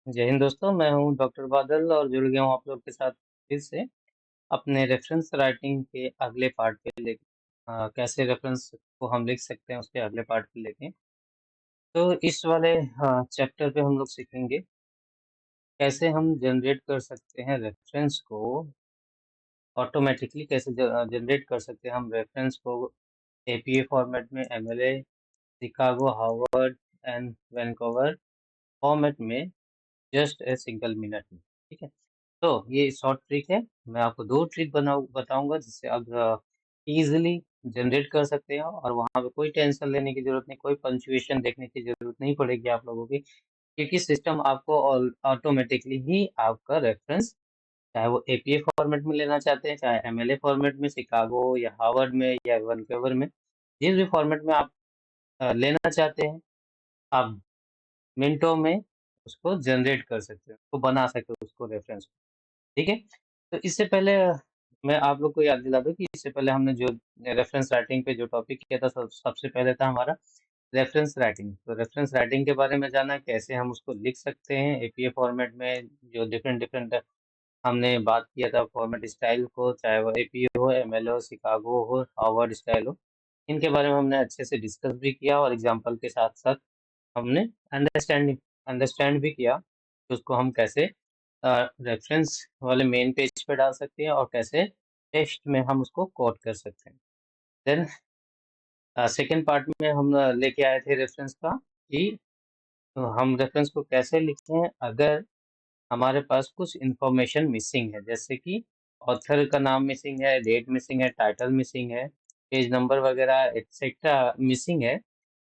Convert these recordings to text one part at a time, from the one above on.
जय हिंद दोस्तों, मैं हूं डॉक्टर बादल और जुड़ गया हूं आप लोग के साथ फिर से अपने रेफरेंस राइटिंग के अगले पार्ट पे लेके कैसे रेफरेंस को हम लिख सकते हैं उसके अगले पार्ट पे लेके। तो इस वाले चैप्टर पे हम लोग सीखेंगे कैसे हम जनरेट कर सकते हैं रेफरेंस को ऑटोमेटिकली, कैसे जनरेट कर सकते हैं हम रेफरेंस को एपीए फॉर्मेट में, MLA, Chicago, Harvard and Vancouver format में जस्ट ए सिंगल मिनट में। ठीक है, तो ये शॉर्ट ट्रिक है। मैं आपको दो ट्रिक बताऊंगा जिससे आप इजीली जनरेट कर सकते हैं और वहां पे कोई टेंशन लेने की जरूरत नहीं, कोई पंचुएशन देखने की जरूरत नहीं पड़ेगी आप लोगों की, क्योंकि सिस्टम आपको ऑटोमेटिकली ही आपका रेफरेंस, चाहे वो एपीए फॉर्मेट में लेना चाहते हैं, चाहे एमएलए फॉर्मेट में, शिकागो या हार्वर्ड में या वैंकूवर में, जिस भी फॉर्मेट में आप लेना चाहते हैं, आप मिनटों में उसको जनरेट कर सकते हो, उसको बना सकते हो, उसको रेफरेंस। ठीक है, तो इससे पहले मैं आप लोग को याद दिला दूं कि इससे पहले हमने जो रेफरेंस राइटिंग पे जो टॉपिक किया था, सबसे पहले था हमारा रेफरेंस राइटिंग। तो रेफरेंस राइटिंग के बारे में जाना, कैसे हम उसको लिख सकते हैं एपीए फॉर्मेट में, जो डिफरेंट डिफरेंट हमने बात किया था फॉर्मेट स्टाइल को, चाहे वो एपीए हो, एमएल हो, शिकागो हो, हार्वर्ड स्टाइल हो, इनके बारे में हमने अच्छे से डिस्कस भी किया और एग्जाम्पल के साथ साथ हमने अंडरस्टैंड भी किया कि उसको हम कैसे रेफरेंस वाले मेन पेज पे डाल सकते हैं और कैसे टेक्स्ट में हम उसको कोट कर सकते हैं। देन सेकेंड पार्ट में हम लेके आए थे रेफरेंस का कि हम रेफरेंस को कैसे लिखते हैं अगर हमारे पास कुछ इंफॉर्मेशन मिसिंग है, जैसे कि ऑथर का नाम मिसिंग है, डेट मिसिंग है, टाइटल मिसिंग है, पेज नंबर वगैरह एक्सेट्रा मिसिंग है।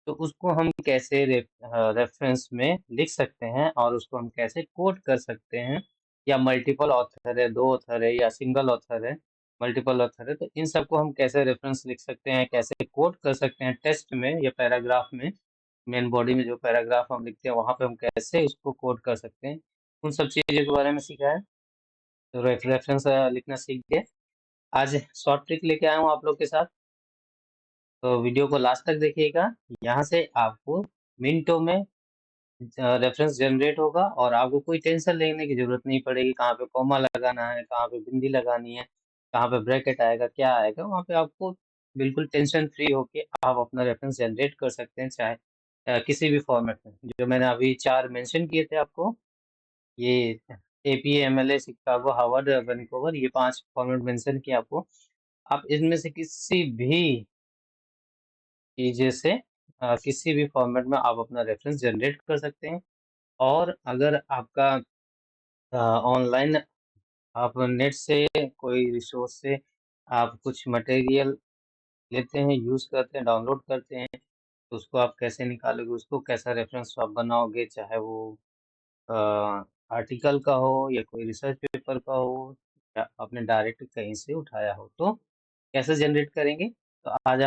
तो उसको हम कैसे रेफरेंस में लिख सकते हैं और उसको हम कैसे कोड कर सकते हैं, या मल्टीपल ऑथर है, दो ऑथर है, या सिंगल ऑथर है, मल्टीपल ऑथर है, तो इन सबको हम कैसे रेफरेंस लिख सकते हैं, कैसे कोड कर सकते हैं टेक्स्ट में या पैराग्राफ में, मेन बॉडी में जो पैराग्राफ हम लिखते हैं वहां पे हम कैसे उसको कोड कर सकते हैं, उन सब चीजों के बारे में सीखा है। तो रेफरेंस लिखना सीख गए। आज शॉर्ट ट्रिक लेके आया हूँ आप लोग के साथ, तो वीडियो को लास्ट तक देखिएगा। यहाँ से आपको मिनटों में रेफरेंस जनरेट होगा और आपको कोई टेंशन लेने की जरूरत नहीं पड़ेगी, कहाँ पे कॉमा लगाना है, कहाँ पे बिंदी लगानी है, कहाँ पे ब्रैकेट आएगा, क्या आएगा, वहाँ पे आपको बिल्कुल टेंशन फ्री होके आप अपना रेफरेंस जनरेट कर सकते हैं, चाहे किसी भी फॉर्मेट में। जो मैंने अभी चार मेंशन किए थे आपको, ये APA, MLA, Chicago, Harvard, Vancouver, ये पांच फॉर्मेट मेंशन किए आपको। आप इनमें से किसी भी चीज़ से किसी भी फॉर्मेट में आप अपना रेफरेंस जनरेट कर सकते हैं। और अगर आपका ऑनलाइन, आप नेट से कोई रिसोर्स से आप कुछ मटेरियल लेते हैं, यूज़ करते हैं, डाउनलोड करते हैं, तो उसको आप कैसे निकालोगे, उसको कैसा रेफरेंस आप बनाओगे, चाहे वो आर्टिकल का हो या कोई रिसर्च पेपर का हो या आपने डायरेक्ट कहीं से उठाया हो, तो कैसे जनरेट करेंगे। तो आज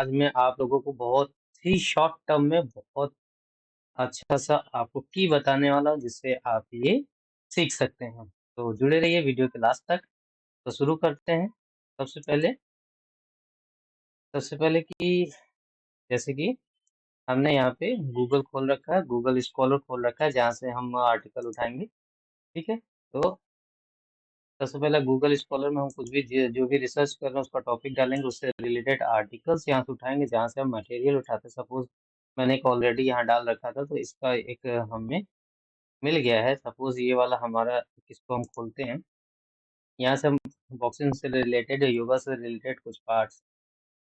मैं आप लोगों को बहुत ही शॉर्ट टर्म में बहुत अच्छा सा आपको की बताने वाला हूँ जिससे आप ये सीख सकते हैं। तो जुड़े रहिए वीडियो के लास्ट तक। तो शुरू करते हैं। सबसे पहले सबसे पहले कि जैसे कि हमने यहाँ पे गूगल खोल रखा है, गूगल स्कॉलर खोल रखा है, जहाँ से हम आर्टिकल उठाएंगे। ठीक है, तो सबसे पहले गूगल स्कॉलर में हम कुछ भी जो भी रिसर्च कर रहे हैं उसका टॉपिक डालेंगे, उससे रिलेटेड आर्टिकल्स यहाँ से उठाएंगे, जहाँ से हम मटेरियल उठाते हैं। सपोज मैंने एक ऑलरेडी यहाँ डाल रखा था, तो इसका एक हमें मिल गया है। सपोज ये वाला हमारा, इसको हम खोलते हैं। यहाँ से हम बॉक्सिंग से रिलेटेड, योगा से रिलेटेड कुछ पार्ट्स,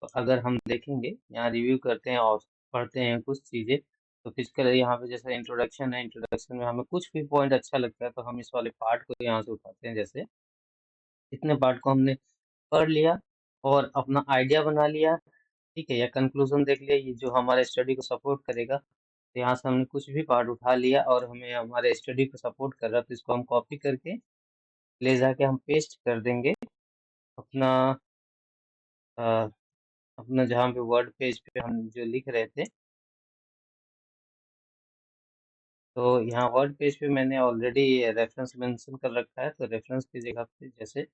तो अगर हम देखेंगे यहाँ रिव्यू करते हैं और पढ़ते हैं कुछ चीज़ें, तो फिजिकल यहाँ पे जैसे इंट्रोडक्शन है, इंट्रोडक्शन में हमें कुछ भी पॉइंट अच्छा लगता है तो हम इस वाले पार्ट को यहाँ से उठाते हैं। जैसे इतने पार्ट को हमने पढ़ लिया और अपना आइडिया बना लिया, ठीक है, या कंक्लूजन देख लिया, ये जो हमारे स्टडी को सपोर्ट करेगा। तो यहाँ से हमने कुछ भी पार्ट उठा लिया और हमें हमारे स्टडी को सपोर्ट कर रहा है, तो इसको हम कॉपी करके ले जाके हम पेस्ट कर देंगे अपना अ, अपना जहाँ पे वर्ड पेज पे हम जो लिख रहे थे। तो यहाँ वर्ड पेज पे मैंने ऑलरेडी रेफरेंस मेंशन कर रखा है, तो रेफरेंस की जगह पे जैसे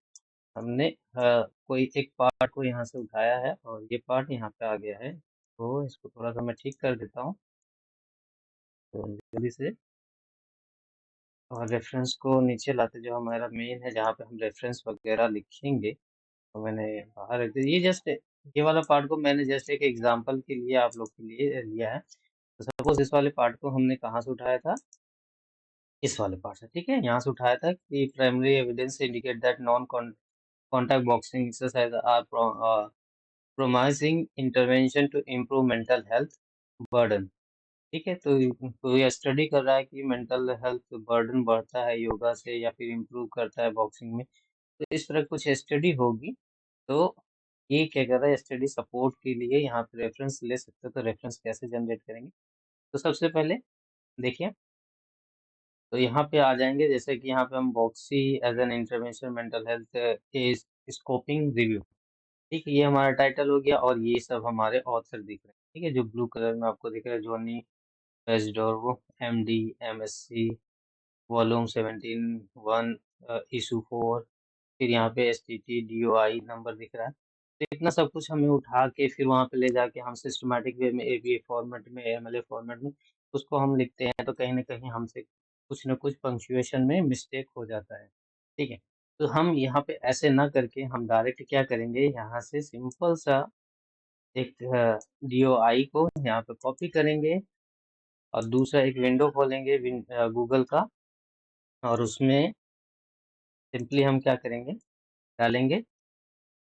हमने कोई एक पार्ट को यहाँ से उठाया है और ये पार्ट यहाँ पे आ गया है, तो इसको थोड़ा सा मैं ठीक कर देता हूँ, तो जल्दी से। और रेफरेंस को नीचे लाते, जो हमारा मेन है जहाँ पे हम रेफरेंस वगैरह लिखेंगे, तो मैंने बाहर रख दिया। ये जस्ट ये वाला पार्ट को मैंने जस्ट एक एग्जांपल के लिए आप लोग के लिए लिया है। तो सपोज इस वाले पार्ट को हमने कहाँ से उठाया था, इस वाले पार्ट से, ठीक है, यहाँ से उठाया था कि primary evidence indicate that non contact boxing exercise are promising intervention to improve mental health burden. ठीक है, तो कोई स्टडी कर रहा है कि मेंटल हेल्थ बर्डन बढ़ता है योगा से या फिर इम्प्रूव करता है बॉक्सिंग में, तो इस तरह कुछ स्टडी होगी। तो ये क्या कर रहा है, स्टडी सपोर्ट के लिए यहाँ पे रेफरेंस ले सकते हो। तो रेफरेंस कैसे जनरेट करेंगे, तो सबसे पहले देखिए, तो यहाँ पे आ जाएंगे, जैसे कि यहाँ पे हम boxy as an intervention mental health के स्कोपिंग रिव्यू। ठीक है, ये हमारा टाइटल हो गया और ये सब हमारे ऑथर दिख रहे हैं। ठीक है, जो ब्लू कलर में आपको दिख रहा है, जॉनी पेजडोर्वो, MD, MSc, वॉल्यूम 17 1, इशू 4, फिर यहाँ पे STT DOI नंबर दिख रहा है। तो इतना सब कुछ हमें उठा के फिर वहाँ पे ले जाके हम सिस्टमैटिक वे में ABA फॉर्मेट में, MLA फॉर्मेट में उसको हम लिखते हैं, तो कहीं ना कहीं हमसे कुछ न कुछ पंक्चुएशन में मिस्टेक हो जाता है। ठीक है, तो हम यहाँ पे ऐसे ना करके हम डायरेक्ट क्या करेंगे, यहाँ से सिंपल सा एक DOI को यहाँ पे कॉपी करेंगे और दूसरा एक विंडो खोलेंगे गूगल का, और उसमें सिंपली हम क्या करेंगे, डालेंगे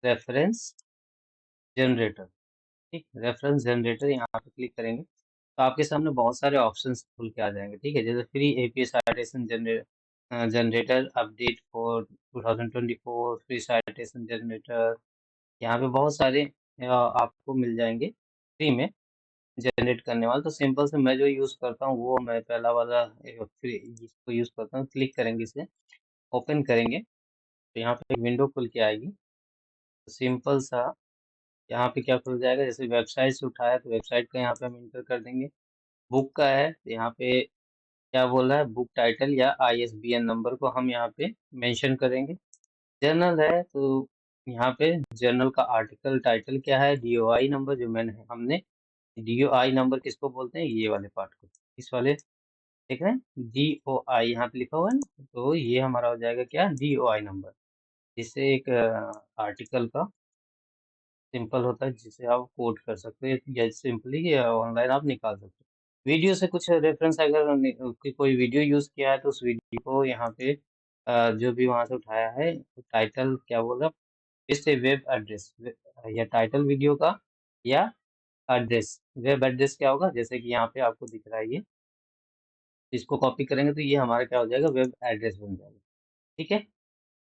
रेफरेंस जनरेटर। ठीक, रेफरेंस जनरेटर यहाँ पे क्लिक करेंगे तो आपके सामने बहुत सारे ऑप्शंस खुल के आ जाएंगे। ठीक है, जैसे free API citation generator update for 2024, free citation generator, यहाँ पे बहुत सारे आपको मिल जाएंगे फ्री में जनरेट करने वाला। तो सिंपल से मैं जो यूज़ करता हूँ वो मैं पहला वाला फ्री इसको यूज़ करता हूँ। क्लिक करेंगे, इसे ओपन करेंगे तो यहाँ पे एक विंडो खुल के आएगी। तो सिंपल सा यहाँ पे क्या खुल जाएगा, जैसे वेबसाइट से उठाया तो वेबसाइट का यहाँ पे हम इंटर कर देंगे। बुक का है तो यहाँ पे क्या बोल रहा है, बुक टाइटल या ISBN नंबर को हम यहाँ पे मेंशन करेंगे। जर्नल है तो यहाँ पे जर्नल का आर्टिकल टाइटल क्या है, DOI नंबर, जो मैंने हमने DOI नंबर किसको बोलते हैं, ये वाले पार्ट को, इस वाले देख रहे हैं DOI यहाँ पे लिखा हुआ है ना, तो ये हमारा हो जाएगा क्या, DOI नंबर, जिससे एक आर्टिकल का सिंपल होता है जिसे आप कोड कर सकते हो या सिंपली ऑनलाइन आप निकाल सकते हो। वीडियो से कुछ रेफरेंस अगर कोई वीडियो यूज किया है तो उस वीडियो को यहाँ पे जो भी वहां से उठाया है, टाइटल क्या बोल रहा, इससे वेब एड्रेस या टाइटल वीडियो का या एड्रेस, वेब एड्रेस क्या होगा, जैसे कि यहाँ पे आपको दिख रहा है ये, इसको कॉपी करेंगे तो ये हमारा क्या हो जाएगा, वेब एड्रेस बन जाएगा। ठीक है,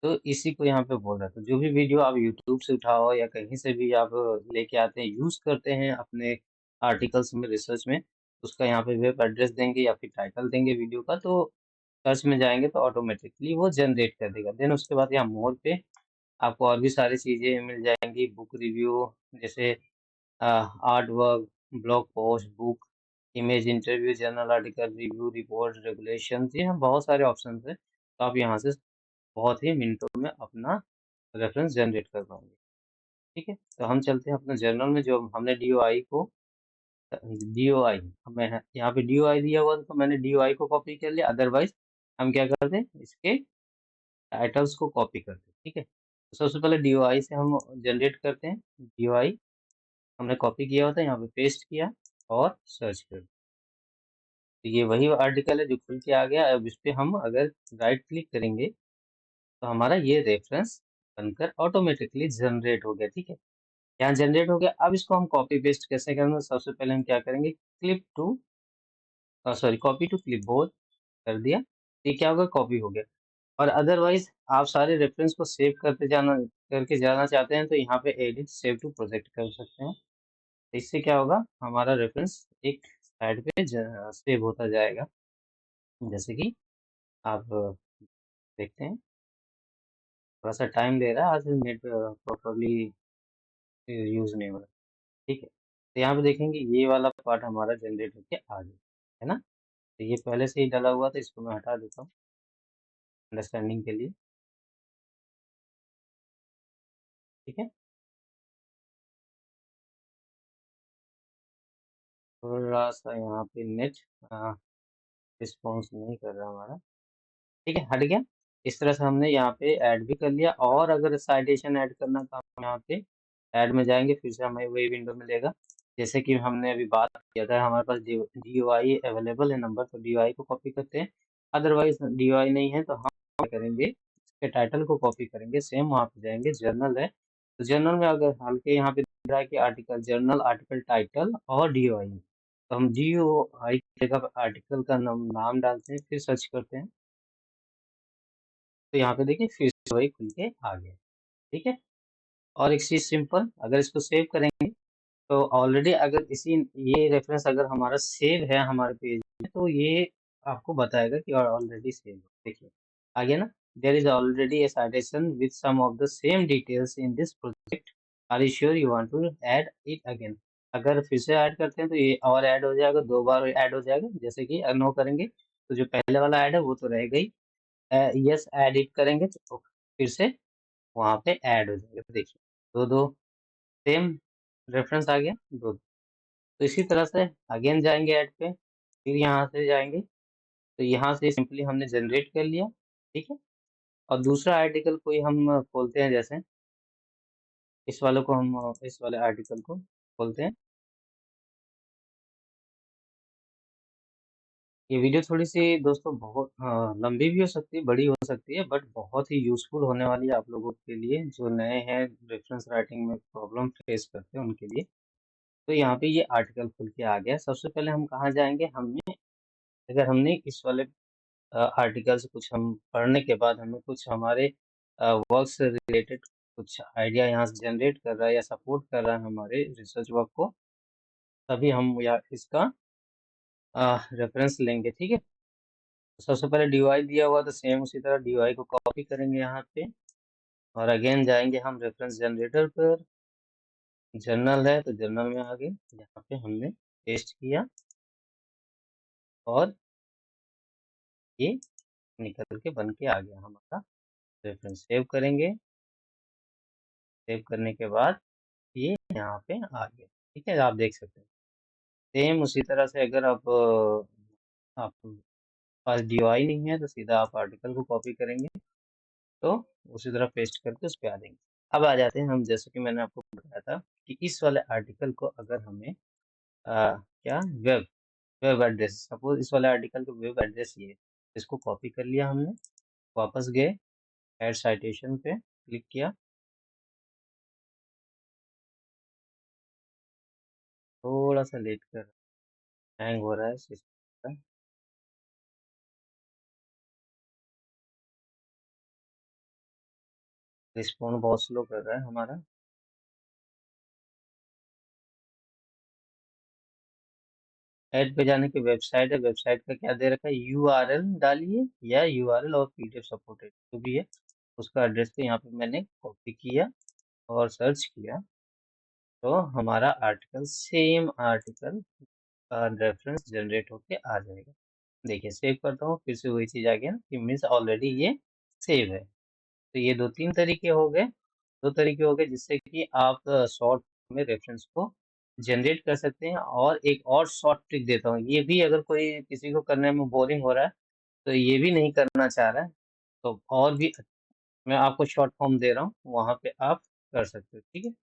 तो इसी को यहाँ पे बोल रहा था, जो भी वीडियो आप यूट्यूब से उठाओ या कहीं से भी आप लेके आते हैं, यूज करते हैं अपने आर्टिकल्स में, रिसर्च में, उसका यहाँ पे वेब एड्रेस देंगे या फिर टाइटल देंगे वीडियो का, तो सर्च में जाएंगे तो ऑटोमेटिकली वो जनरेट कर देगा। देन उसके बाद यहाँ मोर पे आपको और भी सारी चीजें मिल जाएंगी, बुक रिव्यू, जैसे art work, blog post, book image, interview, journal article, review, report, regulation, ये हम बहुत सारे ऑप्शन है। तो आप यहाँ से बहुत ही मिनटों में अपना रेफरेंस जनरेट कर पाएंगे। ठीक है, तो हम चलते हैं अपने जर्नल में, जो हमने DOI को, DOI हमें यहाँ पे DOI दिया हुआ था तो मैंने DOI को कॉपी कर लिया। अदरवाइज हम क्या करते हैं, इसके टाइटल्स को कॉपी करते हैं। ठीक है, तो सबसे पहले DOI से हम जनरेट करते हैं। DOI हमने कॉपी किया होता है, यहाँ पे पेस्ट किया और सर्च कर दिया। तो ये वही आर्टिकल है जो खुल के आ गया। अब इस पे हम अगर राइट क्लिक करेंगे तो हमारा ये रेफरेंस बनकर ऑटोमेटिकली जनरेट हो गया। ठीक है, यहाँ जनरेट हो गया। अब इसको हम कॉपी पेस्ट कैसे करेंगे, सबसे पहले हम क्या करेंगे, clip to sorry copy to clipboard कर दिया, ये क्या होगा, कॉपी हो गया। और अदरवाइज आप सारे रेफरेंस को सेव करके जाना चाहते हैं तो यहाँ पे एडिट सेव टू प्रोजेक्ट कर सकते हैं। तो इससे क्या होगा, हमारा रेफरेंस एक साइड पे सेव होता जाएगा। जैसे कि आप देखते हैं, थोड़ा सा टाइम ले रहा है, आज नेट प्रॉपरली यूज नहीं हो रहा। ठीक है, तो यहाँ पे देखेंगे ये वाला पार्ट हमारा जनरेट होके आ गया है ना। तो ये पहले से ही डला हुआ था, इसको मैं हटा देता हूँ अंडरस्टैंडिंग के लिए। ठीक है, थोड़ा सा यहाँ पे नेट रिस्पॉन्स नहीं कर रहा हमारा। ठीक है, हट गया। इस तरह से हमने यहाँ पे ऐड भी कर लिया, और अगर साइटेशन ऐड करना तो हम यहाँ पे ऐड में जाएंगे, फिर से हमें वही विंडो मिलेगा। जैसे कि हमने अभी बात किया था, हमारे पास DOI अवेलेबल है नंबर, तो DOI को कॉपी करते हैं। अदरवाइज DOI नहीं है तो हम क्या करेंगे, इसके टाइटल को कॉपी करेंगे, सेम वहाँ पे जाएंगे, जर्नल है तो जर्नल में अगर हल्के यहाँ पे दिख रहा है कि आर्टिकल जर्नल, आर्टिकल टाइटल और DOI, तो हम DOI की जगह आर्टिकल का नाम डालते हैं, फिर सर्च करते हैं, तो यहाँ पे देखिए फिर से वही खुल के आ गया। ठीक है, और एक चीज सिंपल, अगर इसको सेव करेंगे तो ऑलरेडी अगर इसी ये रेफरेंस अगर हमारा सेव है हमारे पेज में, तो ये आपको बताएगा कि ऑलरेडी सेव है। देखिए आ गया ना, there is already a citation with some of the same details in this project, are you sure you want to add it again. अगर फिर से ऐड करते हैं तो ये और ऐड हो जाएगा, 2 बार ऐड हो जाएगा। जैसे कि नो करेंगे तो जो पहले वाला ऐड है वो तो रह गई, यस ऐड इट करेंगे तो फिर से वहां पे ऐड हो जाएगा। तो देखिए दो दो सेम रेफरेंस आ गया, दो। तो इसी तरह से अगेन जाएंगे ऐड पे, फिर यहाँ से जाएंगे, तो यहाँ से सिंपली हमने जनरेट कर लिया। ठीक है, और दूसरा आर्टिकल कोई हम खोलते हैं, जैसे इस वाले को हम इस वाले आर्टिकल को खोलते हैं। ये वीडियो थोड़ी सी दोस्तों बहुत लंबी भी हो सकती है, बड़ी हो सकती है, बट बहुत ही यूजफुल होने वाली है आप लोगों के लिए जो नए हैं, रेफरेंस राइटिंग में प्रॉब्लम फेस करते हैं उनके लिए। तो यहाँ पे ये आर्टिकल खुल के आ गया। सबसे पहले हम कहाँ जाएंगे, हमने अगर हमने इस वाले आर्टिकल से कुछ हम पढ़ने के बाद हमें कुछ हमारे वर्क से रिलेटेड कुछ आइडिया यहाँ से जनरेट कर रहा है या सपोर्ट कर रहा है हमारे रिसर्च वर्क को, तभी हम या इसका रेफरेंस लेंगे। ठीक है, तो सबसे पहले DOI दिया हुआ तो सेम उसी तरह DOI को कॉपी करेंगे यहाँ पे, और अगेन जाएंगे हम रेफरेंस जनरेटर पर। जर्नल है तो जर्नल में आगे यहाँ पे हमने पेस्ट किया, और ये निकल के बन के आ गया हमारा रेफरेंस। सेव करेंगे, सेव करने के बाद ये यहाँ पे आ गया। ठीक है, आप देख सकते हैं सेम उसी तरह से। अगर आप पास DOI नहीं है तो सीधा आप आर्टिकल को कॉपी करेंगे, तो उसी तरह पेस्ट करके उस पर आ जाएंगे। अब आ जाते हैं हम, जैसे कि मैंने आपको बताया था कि इस वाले आर्टिकल को अगर हमें क्या वेब वेब एड्रेस, सपोज इस वाले आर्टिकल का वेब एड्रेस ये है, इसको कॉपी कर लिया हमने, वापस गए, ऐड साइटेशन पे क्लिक किया, थोड़ा सा लेट कर, हैंग हो रहा है सिस्टम, रिस्पॉन्ड बहुत स्लो कर रहा है हमारा। ऐड पे जाने की वेबसाइट है, वेबसाइट का क्या दे रखा है, URL डालिए, या URL और PDF सपोर्टेड जो भी है उसका एड्रेस पे यहाँ पे मैंने कॉपी किया और सर्च किया, तो हमारा आर्टिकल सेम आर्टिकल का रेफरेंस जनरेट होके आ जाएगा। देखिए सेव करता हूँ, फिर से वही चीज आ गया ना कि मीन्स ऑलरेडी ये सेव है। तो ये दो तीन तरीके हो गए, दो तरीके हो गए जिससे कि आप शॉर्ट में रेफरेंस को जनरेट कर सकते हैं। और एक और शॉर्ट ट्रिक देता हूँ, ये भी अगर कोई किसी को करने में बोरिंग हो रहा है, तो ये भी नहीं करना चाह रहा है, तो और भी मैं आपको शॉर्ट फॉर्म दे रहा हूँ, वहां पे आप कर सकते हो। ठीक है,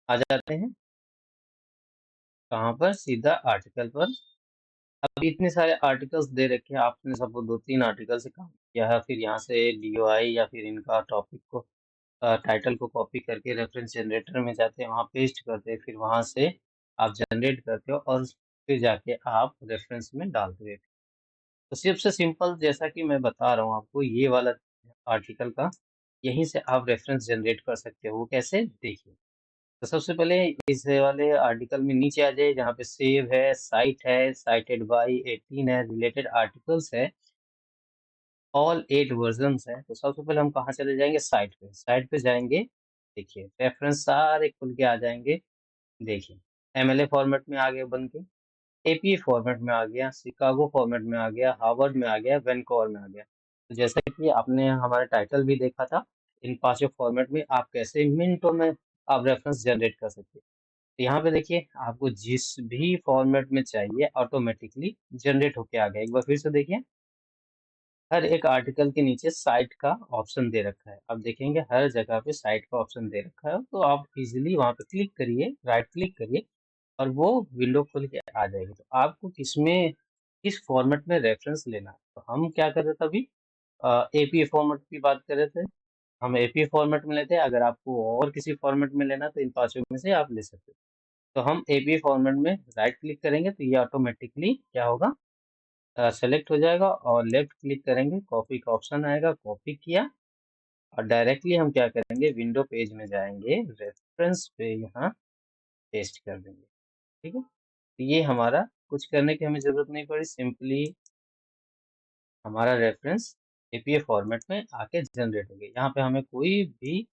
आ जाते हैं कहाँ पर, सीधा आर्टिकल पर। अब इतने सारे आर्टिकल्स दे रखे हैं, आपने सब दो तीन आर्टिकल से काम किया है, फिर यहाँ से DOI या फिर इनका टॉपिक को टाइटल को कॉपी करके रेफरेंस जनरेटर में जाते हैं, वहाँ पेस्ट करते हैं, फिर वहाँ से आप जनरेट करते हो और फिर जाके आप रेफरेंस में डालते हो। तो सबसे सिंपल, जैसा कि मैं बता रहा हूँ आपको, ये वाला आर्टिकल का यहीं से आप रेफरेंस जनरेट कर सकते हो। वो कैसे, देखिए। तो सबसे पहले इस वाले आर्टिकल में नीचे आ जाए, जहाँ पे सेव है, साइट है, साइटेड बाई 18 है, रिलेटेड आर्टिकल्स है, ऑल 8 वर्जन्स है। तो सबसे पहले हम कहाँ चले जाएंगे, साइट पे। साइट पे जाएंगे, देखिए रेफरेंस सारे खुल के आ जाएंगे। देखिए MLA फॉर्मेट में आ गया बन के, APA फॉर्मेट में आ गया, शिकागो फॉर्मेट में आ गया, हार्वर्ड में आ गया, वैनकूवर में आ गया। तो जैसा कि आपने हमारा टाइटल भी देखा था, इन पांचों फॉर्मेट में आप कैसे मिनटों में आप रेफरेंस जनरेट कर सकते हैं। तो यहाँ पे देखिए आपको जिस भी फॉर्मेट में चाहिए ऑटोमेटिकली जनरेट होके आ गया। एक बार फिर से देखिए, हर एक आर्टिकल के नीचे साइट का ऑप्शन दे रखा है। आप देखेंगे हर जगह पे साइट का ऑप्शन दे रखा है, तो आप इजीली वहां पे क्लिक करिए, राइट क्लिक करिए और वो विंडो खुल के आ जाएगी। तो आपको किस फॉर्मेट में रेफरेंस लेना है, तो हम क्या कर रहे थे अभी, एपीए फॉर्मेट की बात कर रहे थे। हम एपीए फॉर्मेट में लेते हैं, अगर आपको और किसी फॉर्मेट में लेना है तो इन पांचों में से आप ले सकते हो। तो हम एपीए फॉर्मेट में राइट क्लिक करेंगे तो ये ऑटोमेटिकली क्या होगा, सेलेक्ट हो जाएगा और लेफ्ट क्लिक करेंगे, कॉपी का ऑप्शन आएगा, कॉपी किया और डायरेक्टली हम क्या करेंगे, विंडो पेज में जाएंगे, रेफरेंस पे यहाँ पेस्ट कर देंगे। ठीक है, तो ये हमारा कुछ करने की हमें जरूरत नहीं पड़ी, सिंपली हमारा रेफरेंस एपीए फॉर्मेट में आके जनरेट हो गया। यहाँ पे हमें कोई भी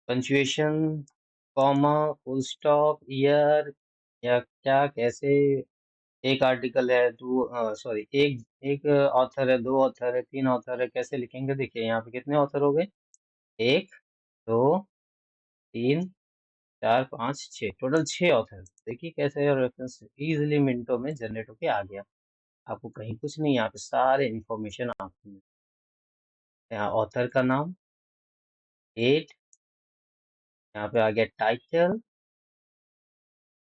punctuation, comma, full stop, year या क्या कैसे, एक आर्टिकल है, दो सॉरी एक एक ऑथर है, दो ऑथर है, तीन ऑथर है, कैसे लिखेंगे। देखिए यहाँ पे कितने ऑथर हो गए, एक, दो, तीन, चार, पाँच, छः, टोटल छः ऑथर। देखिए कैसे रेफरेंस इजिली मिनटों में जनरेट होके आ गया। आपको कहीं कुछ नहीं, यहाँ पे सारे इंफॉर्मेशन आपको यहाँ ऑथर का नाम, डेट, यहाँ पे आ गया टाइटल,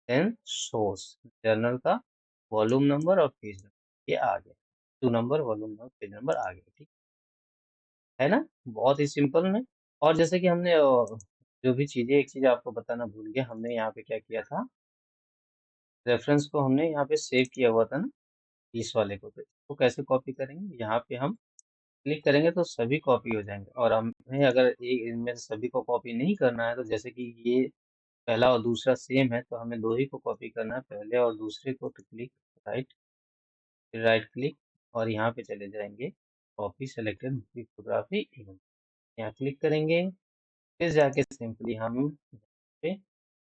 देन सोर्स, जर्नल का वॉल्यूम नंबर और पेज नंबर, ये आ गया, two number, volume number, page number आ गया। ठीक है ना, बहुत ही सिंपल में। और जैसे कि हमने जो भी चीजें, एक चीज आपको बताना भूल गया, हमने यहाँ पे क्या किया था, रेफरेंस को हमने यहाँ पे सेव किया हुआ था ना, इस वाले को। तो इसको कैसे कॉपी करेंगे, यहाँ पे हम क्लिक करेंगे तो सभी कॉपी हो जाएंगे। और हमें अगर एक इनमें से सभी को कॉपी नहीं करना है, तो जैसे कि ये पहला और दूसरा सेम है, तो हमें दो ही को कॉपी करना है, पहले और दूसरे को। तो क्लिक राइट, फिर राइट क्लिक और यहाँ पे चले जाएंगे, कॉपी सेलेक्टेड फोटोग्राफी इमेज, यहाँ क्लिक करेंगे, फिर जाके सिंपली हम पे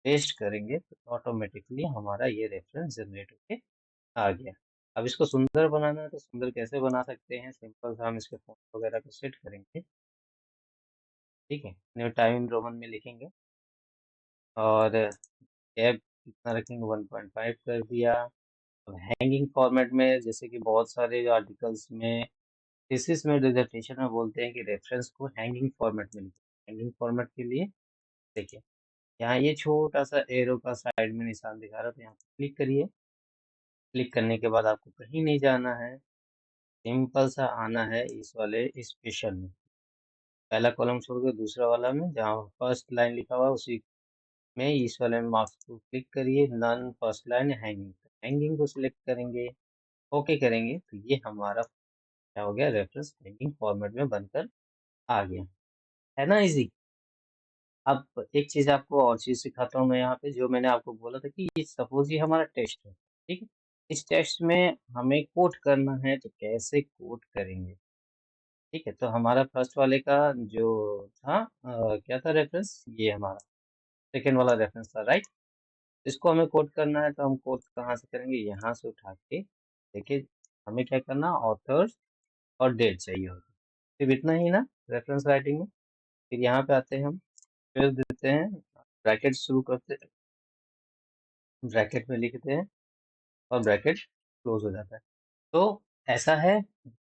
पेस्ट करेंगे, तो ऑटोमेटिकली हमारा ये रेफरेंस जनरेट होके आ गया। अब इसको सुंदर बनाना है, तो सुंदर कैसे बना सकते हैं, सिंपल सा हम इसके फॉन्ट वगैरह को सेट करेंगे। ठीक है, न्यू टाइम रोमन में लिखेंगे और टैब कितना रखेंगे, 1.5 कर दिया। अब हैंगिंग फॉर्मेट में, जैसे कि बहुत सारे आर्टिकल्स में, थीसिस में, डिसर्टेशन में बोलते हैं कि रेफरेंस को हैंगिंग फॉर्मेट में लिखें। हैंगिंग फॉर्मेट के लिए देखिए, यहाँ ये छोटा सा एरो का साइड में निशान दिखा रहा है, तो यहाँ पे क्लिक करिए। क्लिक करने के बाद आपको कहीं नहीं जाना है, सिंपल सा आना है इस वाले स्पेशल में, पहला कॉलम छोड़ के दूसरा वाला में, जहाँ फर्स्ट लाइन लिखा हुआ है उसी में, इस वाले में मार्क्स को क्लिक करिए, none, first line, hanging, hanging को सिलेक्ट करेंगे, ओके करेंगे, तो ये हमारा क्या हो गया, रेफरेंस हैंगिंग फॉर्मेट में बनकर आ गया। है ना इजी। अब एक चीज आपको और चीज सिखाता हूँ मैं यहाँ पे, जो मैंने आपको बोला था कि ये सपोज ये हमारा टेस्ट है। ठीक है, इस टेस्ट में हमें कोड करना है, तो कैसे कोड करेंगे। ठीक है, तो हमारा फर्स्ट वाले का जो था, क्या था रेफरेंस, ये हमारा सेकेंड वाला रेफरेंस था, राइट। इसको हमें कोड करना है, तो हम कोड कहाँ से करेंगे, यहाँ से उठा के। देखिए, हमें क्या करना, ऑथर्स और डेट चाहिए होगी, सिर्फ इतना ही ना रेफरेंस राइटिंग में। फिर यहाँ पे आते हैं हम, फिर देते हैं, ब्रैकेट शुरू करते हैं, ब्रैकेट में लिखते हैं और ब्रैकेट क्लोज हो जाता है। तो ऐसा है,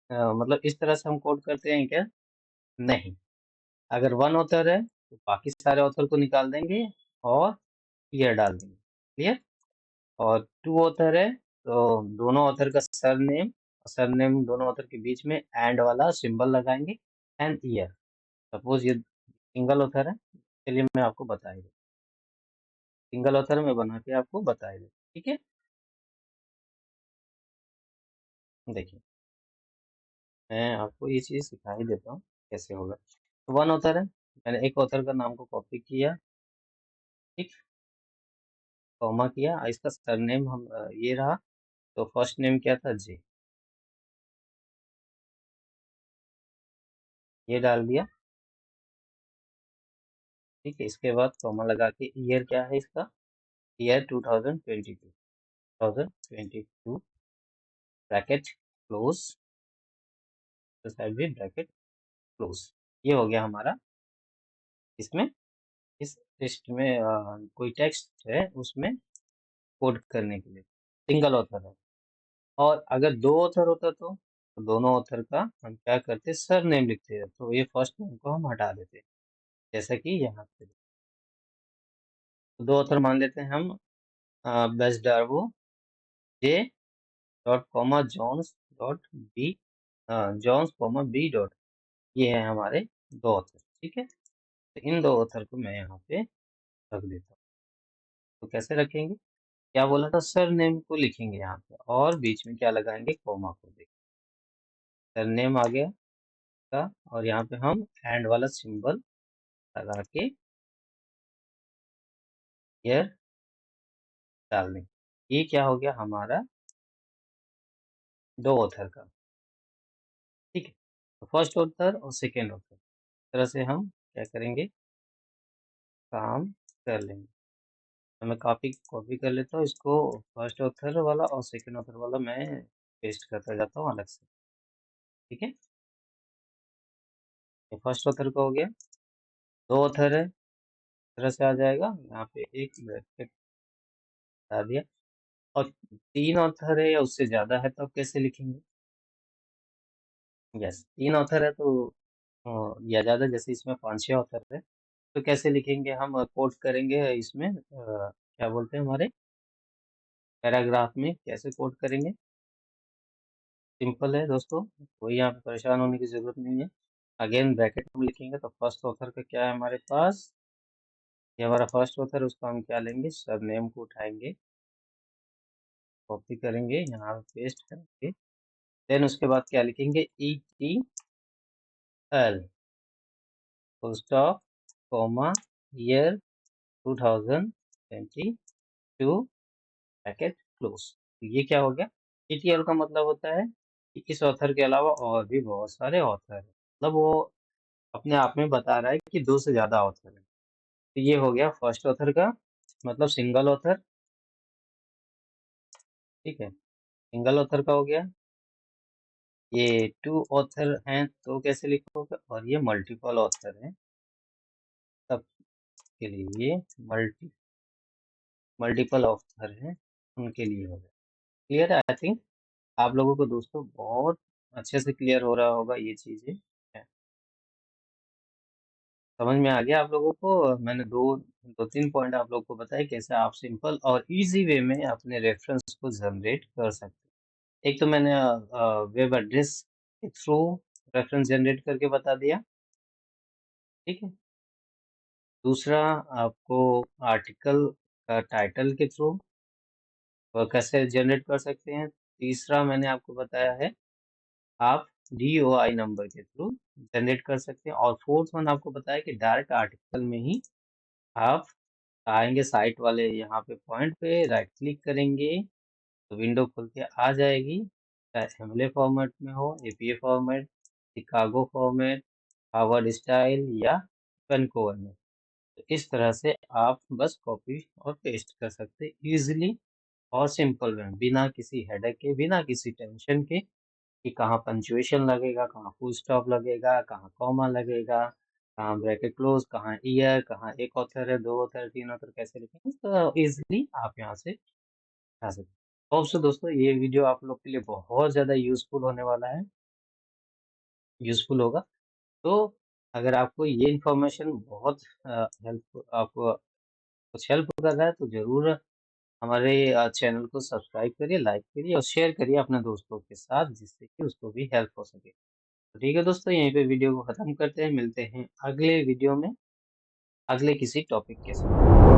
मतलब इस तरह से हम कोड करते हैं क्या, नहीं। अगर वन ऑथर है तो बाकी सारे ऑथर को निकाल देंगे और ईयर डाल देंगे, क्लियर। और टू ऑथर है तो दोनों ऑथर का सरनेम दोनों ऑथर के बीच में एंड वाला सिंबल लगाएंगे, एंड ईयर। सपोज ये सिंगल ऑथर है, चलिए मैं आपको बता ही दूं, सिंगल ऑथर में बना के आपको बता ही दूं। ठीक है, देखिए मैं आपको ये चीज सिखा ही देता हूँ कैसे होगा। तो वन ऑथर है, मैंने एक ऑथर का नाम को कॉपी किया, ठीक, कॉमा किया, इसका सरनेम हम ये रहा, तो फर्स्ट नेम क्या था, जे, ये डाल दिया। ठीक है, इसके बाद कॉमा लगा के ईयर क्या है इसका, ईयर 2022, ब्रैकेट क्लोज, साइड भी ब्रैकेट क्लोज। ये हो गया हमारा, इसमें इस टेस्ट में कोई टेक्स्ट है उसमें कोड करने के लिए, सिंगल ऑथर है। और अगर दो ऑथर होता तो तो दोनों ऑथर का हम क्या करते हैं, सर नेम लिखते हैं, तो ये फर्स्ट नेम को हम हटा देते हैं, जैसा कि यहाँ पे। तो दो ऑथर मान लेते हैं हम, बेस डार्बो J dot comma Johns dot B, Johns comma B dot, ये है हमारे दो ऑथर। ठीक है, तो इन दो ऑथर को मैं यहाँ पे रख देता हूँ। तो कैसे रखेंगे, क्या बोला था, सर नेम को लिखेंगे यहाँ पे और बीच में क्या लगाएंगे, कॉमा को। देखिए सर नेम आ गया का, और यहाँ पे हम एंड वाला सिंबल लगा के ईयर डाल देंगे। ये क्या हो गया हमारा दो ऑथर का। ठीक है, तो फर्स्ट ऑथर और सेकेंड ऑथर, इस तरह से हम क्या करेंगे, काम कर लेंगे। तो मैं कॉपी कॉपी कर लेता हूँ इसको, फर्स्ट ऑथर वाला और सेकेंड ऑथर वाला मैं पेस्ट करता जाता हूँ अलग से। ठीक है, ये फर्स्ट ऑथर का हो गया। दो ऑथर है, इस तरह से आ जाएगा, यहाँ पे एक ब्रैकेट हटा दिया। और तीन ऑथर है या उससे ज्यादा है, तो आप कैसे लिखेंगे, यस तीन ऑथर है तो या ज्यादा, जैसे इसमें पांच छह ऑथर है, तो कैसे लिखेंगे हम, कोट करेंगे इसमें, क्या बोलते हैं हमारे पैराग्राफ में, कैसे कोट करेंगे, सिंपल है दोस्तों, कोई यहाँ पे परेशान होने की जरूरत नहीं है। अगेन ब्रैकेट में लिखेंगे, तो फर्स्ट ऑथर का क्या है हमारे पास, ये हमारा फर्स्ट ऑथर, उसको हम क्या लेंगे, सब नेम को उठाएंगे, कॉपी करेंगे, यहाँ पे पेस्ट करेंगे, देन उसके बाद क्या लिखेंगे, ETL full stop comma year 2022 bracket close. तो ये क्या हो गया, ETL का मतलब होता है कि इस ऑथर के अलावा और भी बहुत सारे ऑथर हैं, मतलब वो अपने आप में बता रहा है कि दो से ज्यादा ऑथर है। तो ये हो गया फर्स्ट ऑथर का, मतलब सिंगल ऑथर। ठीक है, सिंगल ऑथर का हो गया। ये टू ऑथर हैं तो कैसे लिखोगे, और ये मल्टीपल ऑथर हैं तब के लिए ये मल्टीपल ऑथर हैं उनके लिए हो गया। क्लियर है, आई थिंक आप लोगों को दोस्तों बहुत अच्छे से क्लियर हो रहा होगा ये चीजें। समझ में आ गया आप लोगों को, मैंने दो दो तीन पॉइंट आप लोगों को बताए कैसे आप सिंपल और इजी वे में अपने रेफरेंस को जनरेट कर सकते हैं। एक तो मैंने वेब एड्रेस के थ्रू रेफरेंस जनरेट करके बता दिया। ठीक है, दूसरा आपको आर्टिकल का टाइटल के थ्रू कैसे जनरेट कर सकते हैं। तीसरा मैंने आपको बताया है आप DOI नंबर के थ्रू जनरेट कर सकते हैं। और फोर्थ वन आपको बताया कि डायरेक्ट आर्टिकल में ही आप आएंगे साइट वाले यहाँ पे पॉइंट पे, राइट क्लिक करेंगे तो विंडो खुल के आ जाएगी, चाहे एमएलए फॉर्मेट में हो, APA format, Chicago format, Harvard style या वैनकूवर में। तो इस तरह से आप बस कॉपी और पेस्ट कर सकते इजीली और सिंपल में, बिना किसी हेडेक के, बिना किसी टेंशन के कि कहाँ पंचुएशन लगेगा, कहाँ फुल स्टॉप लगेगा, कहाँ कॉमा लगेगा, कहाँ ब्रैकेट क्लोज, कहाँ ईयर, कहाँ एक ऑथर है, दो ऑथर, तीन ऑथर, कैसे लिखेंगे, तो इजीली आप यहाँ से आ सकते हैं। होप सो दोस्तों ये वीडियो आप लोग के लिए बहुत ज़्यादा यूजफुल होने वाला है, यूजफुल होगा। तो अगर आपको ये इन्फॉर्मेशन बहुत हेल्प, आपको कुछ हेल्प कर रहा है, तो ज़रूर हमारे चैनल को सब्सक्राइब करिए, लाइक करिए और शेयर करिए अपने दोस्तों के साथ, जिससे कि उसको भी हेल्प हो सके। तो ठीक है दोस्तों, यहीं पे वीडियो को खत्म करते हैं, मिलते हैं अगले वीडियो में अगले किसी टॉपिक के साथ।